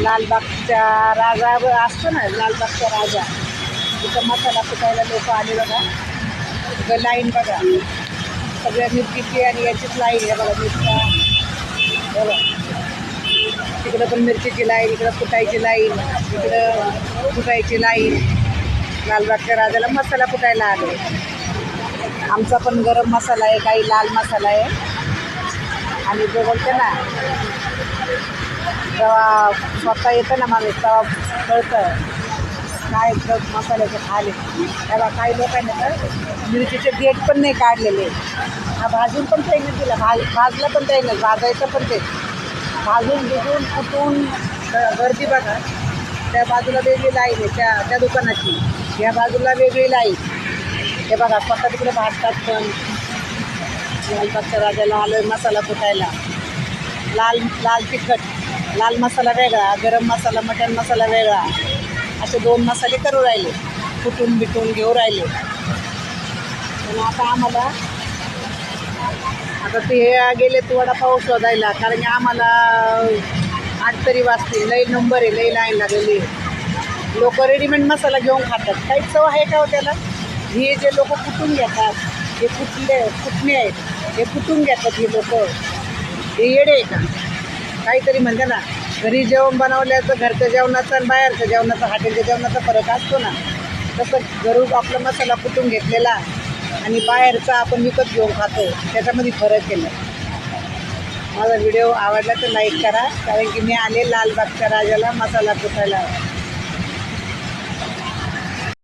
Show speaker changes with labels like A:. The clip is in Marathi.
A: लालबागचा राजा असतो ना, लालबागचा राजा, तिथं मसाला कुटायला लोक आले बघा. तिथं लाईन बघा, सगळ्या मिरचीची आणि याचीच लाईन आहे बघा. मिरच्या बघा, तिकडं पण मिरचीची लाईन, इकडं कुटायची लाईन, इकडं कुटायची लाईन. लालबागच्या राजाला मसाला कुटायला आले. आमचा पण गरम मसाला आहे, काही लाल मसाला आहे. आणि जे बोलते ना, जेव्हा स्वतः येतं ना माणूस तेव्हा कळतं काय मसाल्याचे खाले. तेव्हा काही लोकांनी तर मिरचीचे गेट पण नाही काढलेले. हा भाजून पण त्याने दिला, भाजलं पण त्याने, भाजायचं पण ते भाजून भिजून कुटून. गर्दी बघा, त्या बाजूला वेगळी लाईन आहे त्या दुकानाची, या बाजूला वेगळी लाईन. हे बघा, स्वतः तिकडे भाजतात पण. लालबागच्या राजाला आलं मसाला कुटायला. लाल तिखट, लाल मसाला वेगळा, गरम मसाला, मटण मसाला वेगळा, असे 2 मसाले करू राहिले, कुटून बिटून घेऊ राहिले. पण आता ते गेले तू वडापाव शोधायला, कारण की आम्हाला 8 तरी वाजतील. लई नंबर आहे, लई लाईन लागलेली. लोक रेडीमेड मसाला घेऊन खातात. काहीच चव आहे का हो त्याला? हे जे लोक कुटून घेतात, हे कुटणे आहेत, हे कुटून घेतात हे लोक. हे येडे आहे का? काहीतरी म्हणजे ना, घरी जेवण बनवल्याचं, घरच्या जेवणाचं आणि बाहेरच्या जेवणाचं, हॉटेलच्या जेवणाचा फरक असतो ना, तसं घरून आपला मसाला कुटून घेतलेला आणि बाहेरचा आपण विकत घेऊन खातो, त्याच्यामध्ये फरक केला. माझा व्हिडिओ आवडला तर लाईक करा, कारण की मी आले लालबागच्या राजाला मसाला कुटायला.